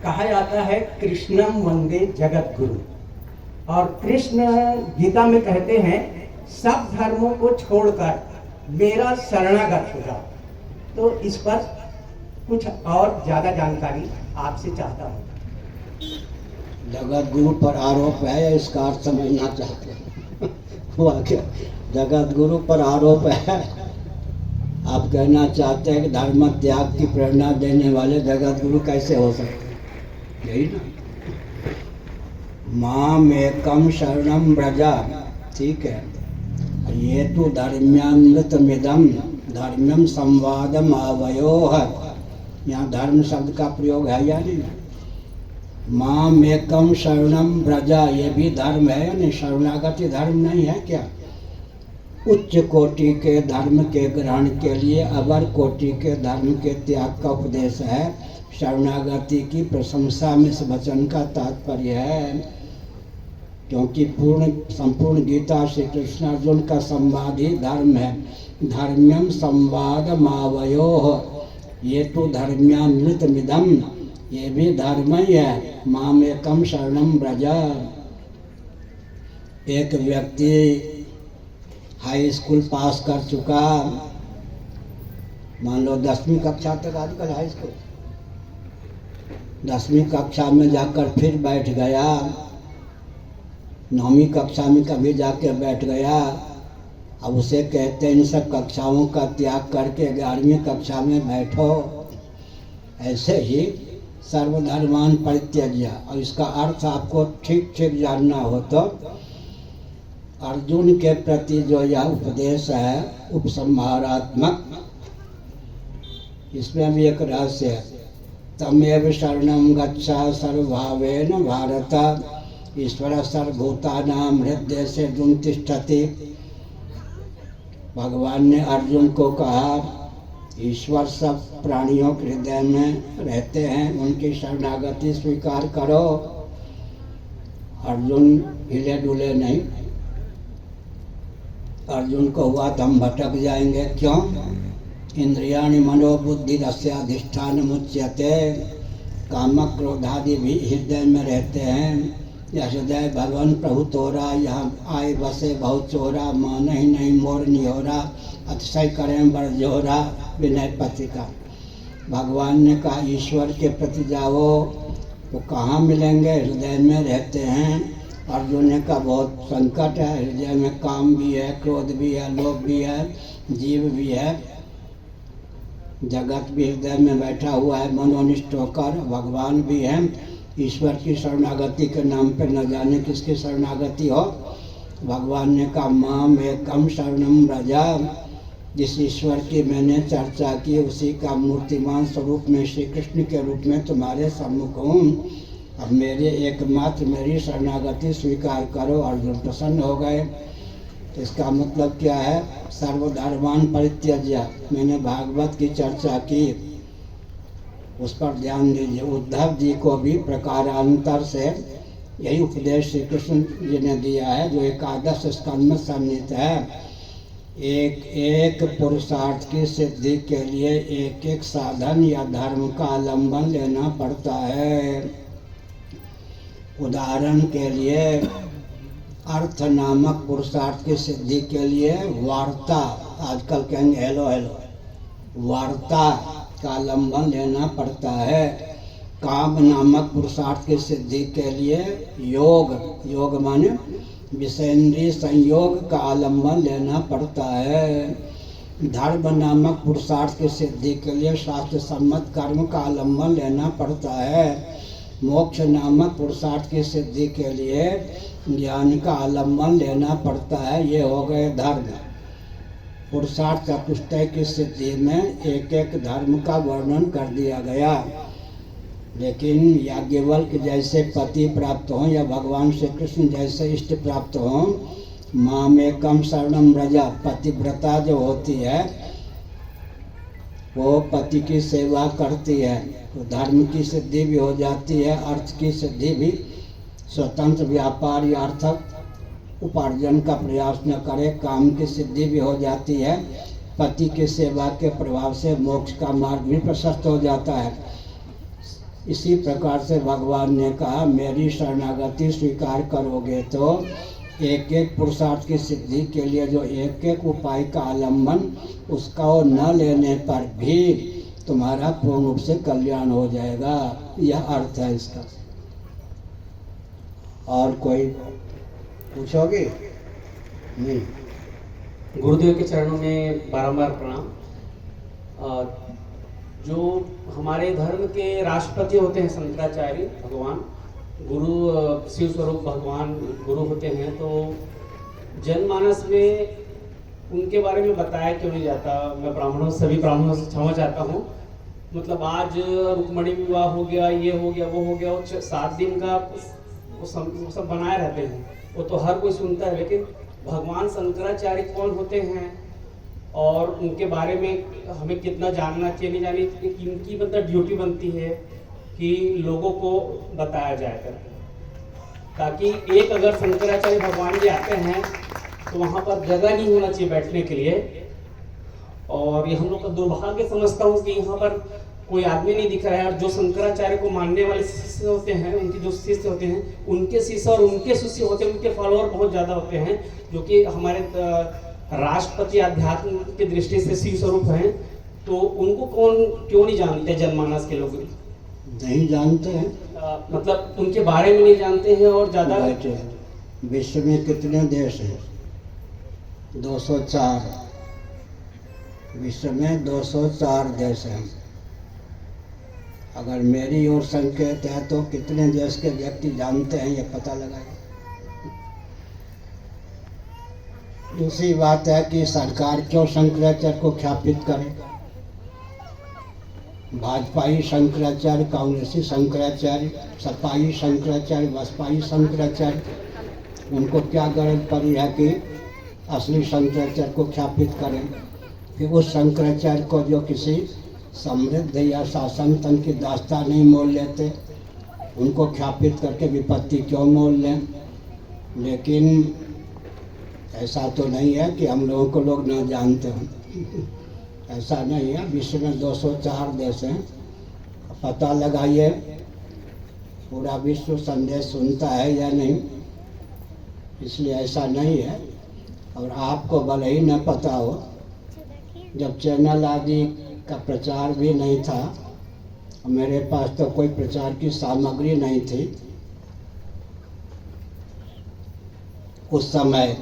कहा जाता है कृष्णम वंदे जगत गुरु, और कृष्ण गीता में कहते हैं सब धर्मों को छोड़कर मेरा शरणागत हो जाओ। तो इस पर कुछ और ज्यादा जानकारी आपसे चाहता हूँ। जगत गुरु पर आरोप है, इसका अर्थ समझना चाहते हैं। हुआ क्या? जगत गुरु पर आरोप है, आप कहना चाहते हैं कि धर्म त्याग की प्रेरणा देने वाले जगत गुरु कैसे हो सकते? यही ना, माम एकम शरणम व्रजा, ठीक है। ये तो धर्म्यामृतमिदम धर्म्यम संवादम आवयोः, यहाँ धर्म शब्द का प्रयोग है या नहीं? माम एकम शरणम व्रजा, ये भी धर्म है या नहीं? शरणागति धर्म नहीं है क्या? उच्च कोटि के धर्म के ग्रहण के लिए अवर कोटि के धर्म के त्याग का उपदेश है। शरणागति की प्रशंसा में इस वचन का तात्पर्य है, क्योंकि संपूर्ण गीता श्री कृष्ण अर्जुन का संवाद ही धर्म है। धर्म्यम संवाद मावयोः, ये तो धर्म्यामृतमिदम, ये भी धर्म ही है। मामेकम शरणम व्रजा। एक व्यक्ति हाई स्कूल पास कर चुका, मान लो 10वीं कक्षा तक, आजकल हाई स्कूल 10वीं कक्षा में जाकर फिर बैठ गया, 9वीं कक्षा में कभी जाके बैठ गया। अब उसे कहते हैं इन सब कक्षाओं का त्याग करके 11वीं कक्षा में बैठो। ऐसे ही सर्वधर्मान परित्यज्य, और इसका अर्थ आपको ठीक ठीक जानना हो तो अर्जुन के प्रति जो यह उपदेश है उपसंहारात्मक, इसमें भी एक रहस्य है। तमेव शरणं गच्छ सर्वभावेन भारत, ईश्वर सर्वभूतानां हृदय से तिष्ठति। भगवान ने अर्जुन को कहा ईश्वर सब प्राणियों के हृदय में रहते हैं, उनकी शरणागति स्वीकार करो। अर्जुन हिले डुले नहीं। अर्जुन को हुआ तो हम भटक जाएंगे, क्यों? इंद्रियाणि मनोबुद्धि रस्याधिष्ठान मुच्यते, काम क्रोधादि भी हृदय में रहते हैं। हृदय भगवान प्रभु तोरा, यहाँ आए बसे बहुत चोरा, मान ही नहीं मोर निहोरा, अतिशय करें बड़ जोरा विनय पत्रिका। भगवान ने कहा ईश्वर के प्रति जाओ, तो कहाँ मिलेंगे? हृदय में रहते हैं। अर्जुन ने कहा बहुत संकट है, हृदय में काम भी है, क्रोध भी है, लोभ भी है, जीव भी है, जगत भी हृदय में बैठा हुआ है मनोनिष्ठ होकर, भगवान भी है। ईश्वर की शरणागति के नाम पर न जाने किसकी शरणागति हो। भगवान ने कहा माम एकम शरणम व्रजा, जिस ईश्वर की मैंने चर्चा की उसी का मूर्तिमान स्वरूप में श्री कृष्ण के रूप में तुम्हारे सम्मुख हूँ। अब मेरे एकमात्र मेरी शरणागति स्वीकार करो। अर्जुन प्रसन्न हो गए। तो इसका मतलब क्या है? सर्वधर्मान परित्यज्य। मैंने भागवत की चर्चा की, उस पर ध्यान दीजिए। उद्धव जी को भी प्रकारांतर से यही उपदेश श्री कृष्ण जी ने दिया है, जो एकादश स्कंद में सन्निहित है। एक एक पुरुषार्थ की सिद्धि के लिए एक एक साधन या धर्म का अवलंबन लेना पड़ता है। उदाहरण के लिए अर्थ नामक पुरुषार्थ की सिद्धि के लिए वार्ता, आजकल कहेंगे हेलो हेलो, वार्ता का अवलंबन लेना पड़ता है। काम नामक पुरुषार्थ की सिद्धि के लिए योग, योग माने विषेंद्रीय संयोग का अवलंबन लेना पड़ता है। धर्म नामक पुरुषार्थ की सिद्धि के लिए शास्त्र सम्मत कर्म का अवलंबन लेना पड़ता है। मोक्ष नामक पुरुषार्थ की सिद्धि के लिए ज्ञान का अवलंबन लेना पड़ता है। ये हो गए धर्म। पुरुषार्थ चतुष्टय की सिद्धि में एक एक धर्म का वर्णन कर दिया गया। लेकिन याज्ञवल्क्य जैसे पति प्राप्त हों या भगवान श्री कृष्ण जैसे इष्ट प्राप्त हों, मामेकम शरणम व्रजा, पतिव्रता जो होती है वो पति की सेवा करती है, तो धर्म की सिद्धि भी हो जाती है, अर्थ की सिद्धि भी। स्वतंत्र व्यापार या अर्थक उपार्जन का प्रयास न करे, काम की सिद्धि भी हो जाती है। पति की सेवा के प्रभाव से मोक्ष का मार्ग भी प्रशस्त हो जाता है। इसी प्रकार से भगवान ने कहा मेरी शरणागति स्वीकार करोगे तो एक एक पुरुषार्थ की सिद्धि के लिए जो एक एक उपाय का आलम्बन उसका न लेने पर भी तुम्हारा पूर्ण रूप से कल्याण हो जाएगा। यह अर्थ है इसका। और कोई पूछोगे? नहीं। गुरुदेव के चरणों में बारंबार प्रणाम। जो हमारे धर्म के राष्ट्रपति होते हैं शंकराचार्य भगवान, गुरु शिव स्वरूप भगवान गुरु होते हैं, तो जनमानस में उनके बारे में बताया क्यों नहीं जाता? मैं सभी ब्राह्मणों से क्षमा चाहता हूँ। मतलब आज रुक्मणी विवाह हो गया, ये हो गया, वो हो गया, 7 दिन का वो सब बनाए रहते हैं, वो तो हर कोई सुनता है, लेकिन भगवान शंकराचार्य कौन होते हैं और उनके बारे में हमें कितना जानना चाहिए, नहीं जानी, इनकी मतलब ड्यूटी बनती है कि लोगों को बताया जाए करके, ताकि एक अगर शंकराचार्य भगवान जी आते हैं तो वहाँ पर जगह नहीं होना चाहिए बैठने के लिए। और ये हम लोग का दुर्भाग्य समझता हूँ कि यहाँ पर कोई आदमी नहीं दिख रहा है। और जो शंकराचार्य को मानने वाले शिष्य होते हैं, उनके जो शिष्य होते हैं, उनके शिष्य और उनके शिष्य होते हैं, उनके फॉलोअर बहुत ज़्यादा होते हैं, जो कि हमारे राष्ट्रपति अध्यात्म की दृष्टि से शिव स्वरूप हैं। तो उनको कौन क्यों नहीं जानते? जनमानस के लोग नहीं जानते हैं, मतलब उनके बारे में नहीं जानते हैं। और ज़्यादा विश्व में कितने देश हैं? 204। विश्व में 204 देश हैं। अगर मेरी ओर संकेत है तो कितने देश के व्यक्ति जानते हैं ये पता लगाए। दूसरी बात है कि सरकार क्यों शंकराचार्य को ख्यापित करे? भाजपाई शंकराचार्य, कांग्रेसी शंकराचार्य, सपाई शंकराचार्य, बसपाई शंकराचार्य, उनको क्या गरज पड़ी है कि असली शंकराचार्य को ख्यापित करें? कि उस शंकराचार्य को जो किसी समृद्ध या शासन तंत्र की दास्ता नहीं मोल लेते, उनको ख्यापित करके विपत्ति क्यों मोल लें? लेकिन ऐसा तो नहीं है कि हम लोगों को लोग न जानते हों। ऐसा नहीं है। विश्व में 204 देश हैं। पता लगाइए पूरा विश्व संदेश सुनता है या नहीं, इसलिए ऐसा नहीं है। और आपको भले ही न पता हो, जब चैनल आदि का प्रचार भी नहीं था, मेरे पास तो कोई प्रचार की सामग्री नहीं थी, उस समय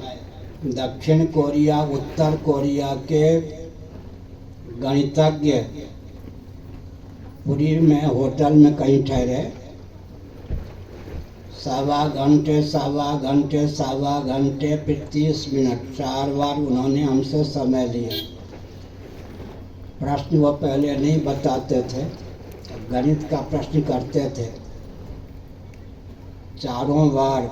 दक्षिण कोरिया, उत्तर कोरिया के गणितज्ञ पुरी में होटल में कहीं ठहरे, सवा घंटे फिर 30 मिनट 4 बार उन्होंने हमसे समय लिया। प्रश्न वो पहले नहीं बताते थे, गणित का प्रश्न करते थे। 4 बार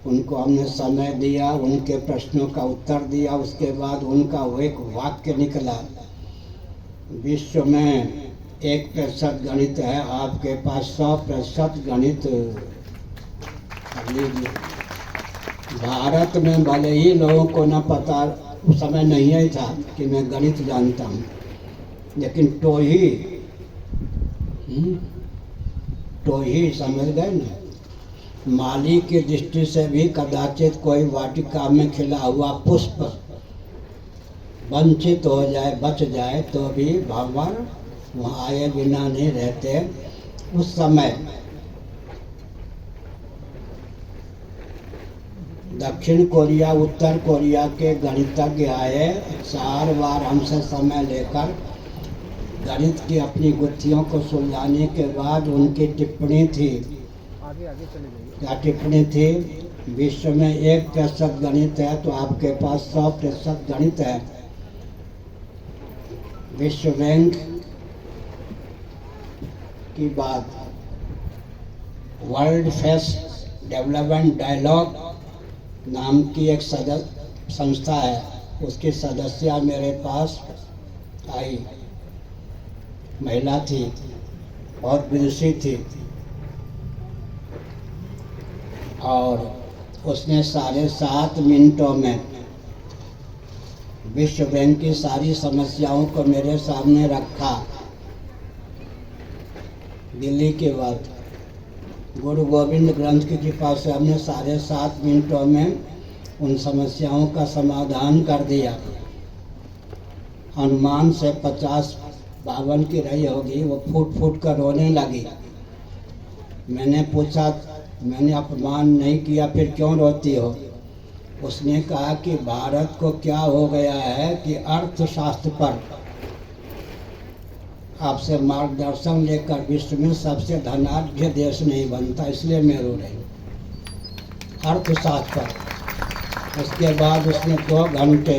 उनको हमने समय दिया, उनके प्रश्नों का उत्तर दिया। उसके बाद उनका वो एक वाक्य निकला, विश्व में 1% गणित है, आपके पास 100% गणित कर लीजिए। भारत में भले ही लोगों को न पता, उस समय नहीं ही था कि मैं गणित जानता हूँ, लेकिन तो ही समझ गए ना। माली की दृष्टि से भी कदाचित कोई वाटिका में खिला हुआ पुष्प वंचित हो जाए, बच जाए, तो भी भगवान वहाँ आए बिना नहीं रहते। उस समय दक्षिण कोरिया, उत्तर कोरिया के गणितज्ञ आए, 4 बार हमसे समय लेकर गणित की अपनी गुत्थियों को सुलझाने के बाद उनकी टिप्पणी थी। क्या टिप्पणी थी? विश्व में 1% गणित है तो आपके पास 100% गणित है। विश्व बैंक की बात, वर्ल्ड फेस डेवलपमेंट डायलॉग नाम की एक संस्था है, उसकी सदस्य मेरे पास आई, महिला थी, बहुत विदुषी थी, और उसने 7.5 मिनटों में विश्व बैंक की सारी समस्याओं को मेरे सामने रखा। दिल्ली के बाद गुरु गोविंद ग्रंथ की कृपा से हमने 7.5 मिनटों में उन समस्याओं का समाधान कर दिया। हनुमान से 50-52 की रही होगी, वो फूट फूट कर रोने लगी। मैंने पूछा, मैंने अपमान नहीं किया, फिर क्यों रोती हो? उसने कहा कि भारत को क्या हो गया है कि अर्थशास्त्र पर आपसे मार्गदर्शन लेकर विश्व में सबसे धनाढ्य देश नहीं बनता, इसलिए मैं रो रही हूँ। अर्थशास्त्र पर। उसके बाद उसने 2 घंटे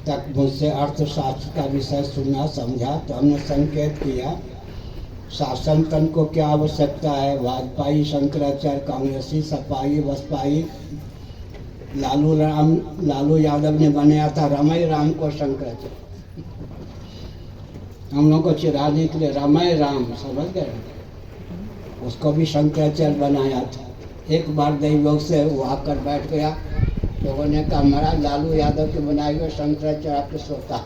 तक मुझसे अर्थशास्त्र का विषय सुना, समझा। तो हमने संकेत किया शासन तंत्र को क्या आवश्यकता है। वाजपेयी, शंकराचार्य, कांग्रेसी, सपाई, बसपाई, लालू यादव ने बनाया था रमाई राम को शंकराचार्य। हम लोग को चिढ़ाने के लिए रमाई राम, समझ गए, उसको भी शंकराचार्य बनाया था। एक बार दैवयोग से वो आकर बैठ गया, लोगों ने कहा महाराज लालू यादव के बनाए हुए शंकराचार्य आपके सोता।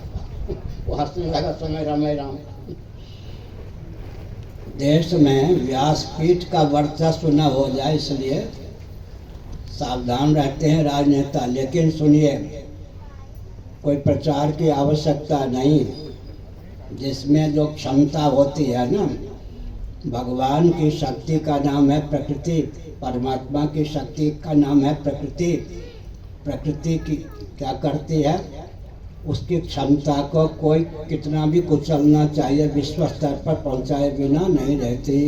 वो हंसने लगा, समय रमाई राम। देश में व्यासपीठ का वर्चस्व न हो जाए इसलिए सावधान रहते हैं राजनेता। लेकिन सुनिए, कोई प्रचार की आवश्यकता नहीं। जिसमें जो क्षमता होती है ना, भगवान की शक्ति का नाम है प्रकृति, परमात्मा की शक्ति का नाम है प्रकृति। प्रकृति की क्या करती है, उसकी क्षमता को कोई कितना भी कुचलना चाहिए, विश्व स्तर पर पहुंचाए बिना नहीं रहती।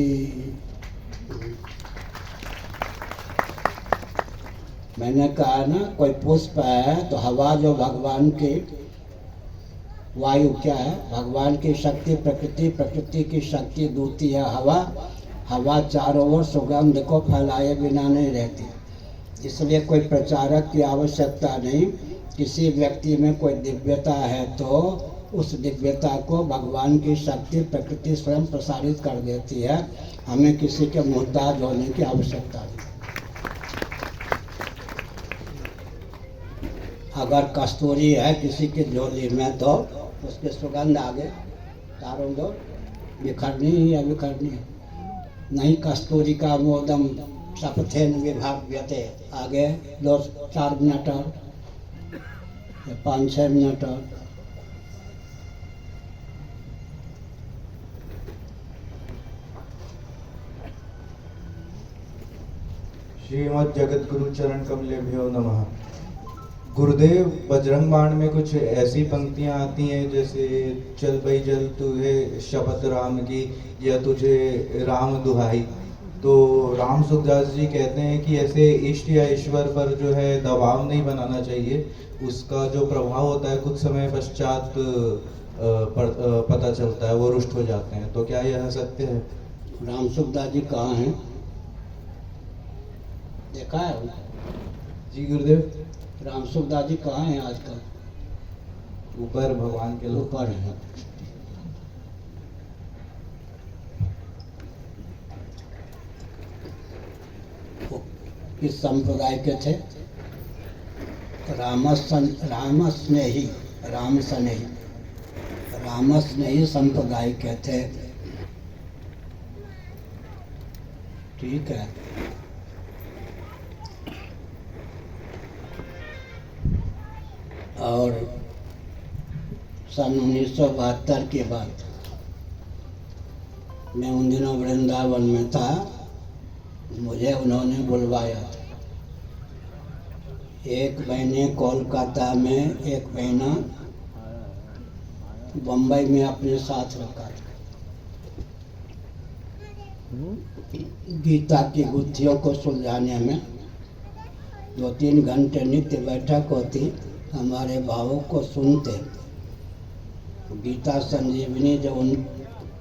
मैंने कहा ना, कोई पुष्प है तो हवा जो भगवान की, वायु क्या है, भगवान की शक्ति प्रकृति, प्रकृति की शक्ति दूती है हवा। हवा चारों ओर सुगंध को फैलाए बिना नहीं रहती। इसलिए कोई प्रचारक की आवश्यकता नहीं। किसी व्यक्ति में कोई दिव्यता है तो उस दिव्यता को भगवान की शक्ति प्रकृति स्वयं प्रसारित कर देती है। हमें किसी के मोहताज होने की आवश्यकता नहीं। अगर कस्तूरी है किसी की झोली में तो उसके सुगंध आगे चारों ओर बिखरनी ही है, बिखरनी है। नहीं कस्तूरी का मोदम शपथेन विभाव्यते, आगे 2-4 मिनट और 5-6 मिनट और। श्रीमद् जगत गुरु चरण कमलेभ्यो नमः। गुरुदेव, बजरंग बाण में कुछ ऐसी पंक्तियां आती हैं जैसे चल भाई जल तुझे शपथ राम की, या तुझे राम दुहाई। तो राम सुखदास जी कहते हैं कि ऐसे इष्ट या ईश्वर पर जो है दबाव नहीं बनाना चाहिए। उसका जो प्रभाव होता है कुछ समय पश्चात पता चलता है, वो रुष्ट हो जाते हैं। तो क्या यह सत्य है? राम सुखदास जी कहाँ हैं? देखा है? जी गुरुदेव। राम सुखदास जी कहाँ हैं आजकल? ऊपर भगवान के लोग ऊपर हैं। किस संप्रदाय के थे? राम स्नेही संप्रदाय के थे। ठीक है। और सन 1972 के बाद मैं उन दिनों वृंदावन में था, मुझे उन्होंने बुलवाया था। 1 महीने कोलकाता में, 1 महीना बम्बई में अपने साथ रखा था। गीता की गुत्थियों को सुलझाने में 2-3 घंटे नित्य बैठक होती। हमारे भावों को सुनते। गीता संजीवनी जो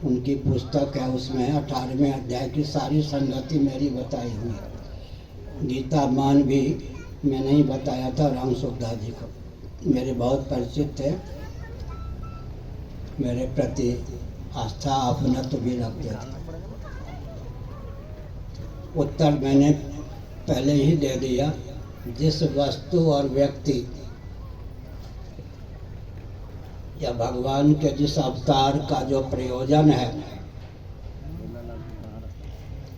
उनकी पुस्तक है, उसमें 18वें अध्याय की सारी संगति मेरी बताई हुई है। गीता मान भी मैंने ही बताया था राम सुखदास जी को। मेरे बहुत परिचित थे, मेरे प्रति आस्था अपनत्व भी रखते थे। उत्तर मैंने पहले ही दे दिया। जिस वस्तु और व्यक्ति या भगवान के जिस अवतार का जो प्रयोजन है,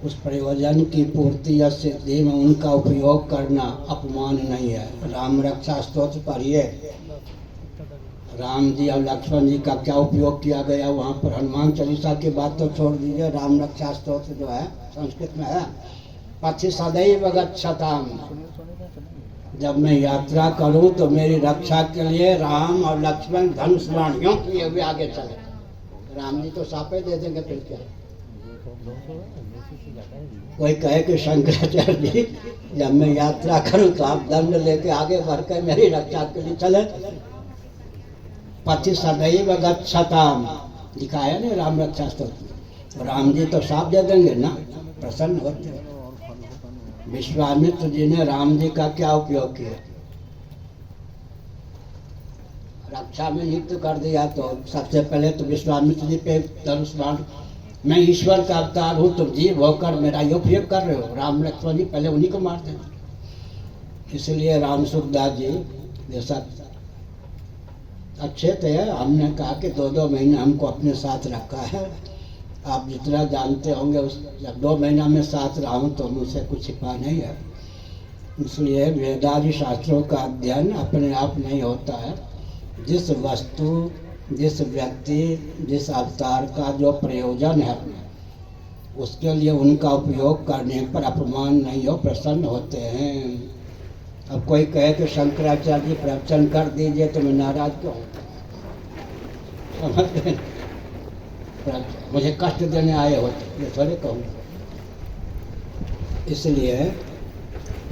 उस प्रयोजन की पूर्ति या सिद्धि में उनका उपयोग करना अपमान नहीं है। राम रक्षा स्तोत्र पढ़िए, राम जी और लक्ष्मण जी का क्या उपयोग किया गया वहाँ पर। हनुमान चालीसा की बात तो छोड़ दीजिए, राम रक्षा स्तोत्र जो है संस्कृत में है, पथि सदैव गच्छताम, जब मैं यात्रा करूं तो मेरी रक्षा के लिए राम और लक्ष्मण धनुष बाण यूं किए हुए आगे चले। राम जी तो सापे दे देंगे फिर क्या। कोई कहे कि शंकराचार्य जी जब मैं यात्रा करूं तो आप दंड लेके आगे बढ़कर मेरी रक्षा के लिए चले। पथि सदैव गच्छताम लिखा है ना राम रक्षा स्तोत्र, राम जी तो साफ दे देंगे ना, प्रसन्न होते हैं। विश्वामित्र जी ने राम जी का क्या उपयोग किया, रक्षा में नियुक्त कर दिया तो सबसे पहले तो विश्वामित्र जी पे धनुष बाण, मैं ईश्वर का अवतार हूँ, तुम जीव होकर मेरा ये उपयोग कर रहे हो। राम लक्ष्मण जी पहले उन्हीं को मार देते। इसलिए राम सुखदास जी जैसा अच्छे थे, हमने कहा कि 2-2 महीने हमको अपने साथ रखा है। आप जितना जानते होंगे उस जब 2 महीना में साथ रहा हूँ तो मुझसे कुछ छिपा नहीं है। इसलिए वेदादि शास्त्रों का अध्ययन अपने आप नहीं होता है। जिस वस्तु, जिस व्यक्ति, जिस अवतार का जो प्रयोजन है उसके लिए उनका उपयोग करने पर अपमान नहीं हो, प्रसन्न होते हैं। अब कोई कहे कि शंकराचार्य जी प्रवचन कर दीजिए तो मैं नाराज क्यों हूँ, समझते हैं? मुझे कष्ट देने आए होते, ये थोड़े कहूँगा। इसलिए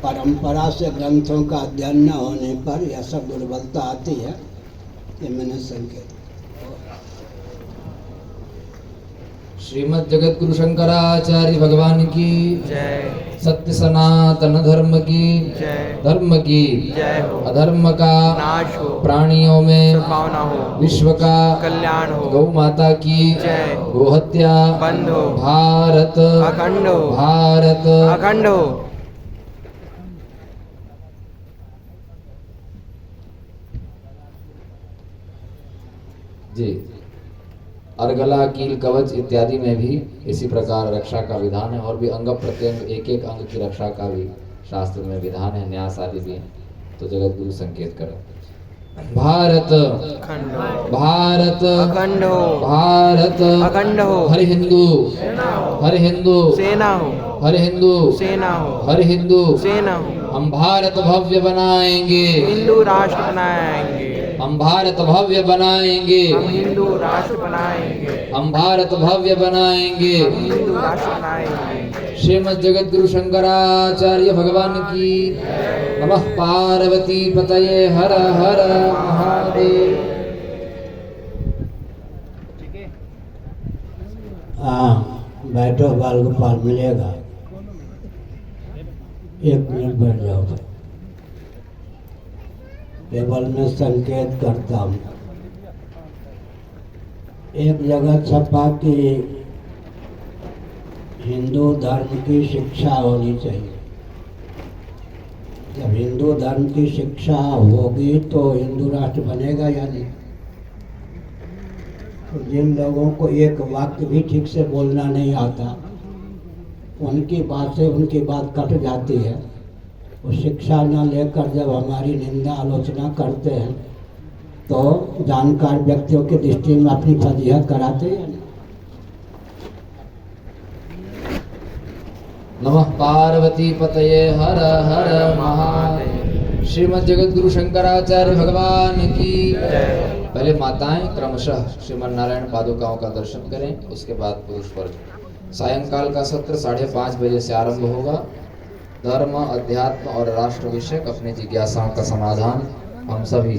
परंपरा से ग्रंथों का अध्ययन न होने पर यह सब दुर्बलता आती है, ये मैंने संकेत। श्रीमद् जगत गुरु शंकराचार्य भगवान की जय। सत्य सनातन धर्म की जय। धर्म की जय हो। अधर्म का नाश हो। प्राणियों में सद्भावना हो। विश्व का कल्याण हो। गौ माता की जय। गोहत्या बंद हो। भारत अखंड हो। भारत अखंड हो। जी। अर्गला, कील, कवच इत्यादि में भी इसी प्रकार रक्षा का विधान है, और भी अंग प्रत्यंग एक एक अंग की रक्षा का भी शास्त्र में विधान है, न्यास आदि भी है। तो जगत गुरु संकेत करो, भारत अखंड हो। भारत अखंड हो। भारत अखंड हो। हर हिंदू हर हिंदू सेना हो। हर हिंदू सेना हो। हर हिंदू सेना हो। हम भारत भव्य बनाएंगे, हिंदू राष्ट्र बनाएंगे। हम भारत भव्य बनाएंगे, हम हिंदू राष्ट्र बनाएंगे। हम भारत भव्य बनाएंगे। हिंदू राष्ट्र बनाएंगे। श्रीमद् जगत गुरु शंकराचार्य भगवान की नमः। पार्वती पतये हर हर महादेव। हाँ बैठो, बाल गोपाल मिलेगा, 1 मिनट बैठ जाओ भाई। केवल मैं संकेत करता हूँ। एक जगह छपा कि हिंदू धर्म की शिक्षा होनी चाहिए। जब हिंदू धर्म की शिक्षा होगी तो हिंदू राष्ट्र बनेगा या नहीं। तो जिन लोगों को एक वाक्य भी ठीक से बोलना नहीं आता, उनकी बात से उनकी बात कट जाती है। वो शिक्षा न लेकर जब हमारी निंदा आलोचना करते हैं तो जानकार व्यक्तियों की दृष्टि में अपनी फजीहत कराते हैं। नमः पार्वती पतये हर हर महादेव। श्रीमद् जगत गुरु शंकराचार्य भगवान की पहले माताएं क्रमशः श्रीमन नारायण पादुकाओं का दर्शन करें, उसके बाद पुरुष वर्ग। सायंकाल का सत्र 5:30 बजे से आरंभ होगा। धर्म, अध्यात्म और राष्ट्र विषयक अपनी जिज्ञासाओं का समाधान हम सभी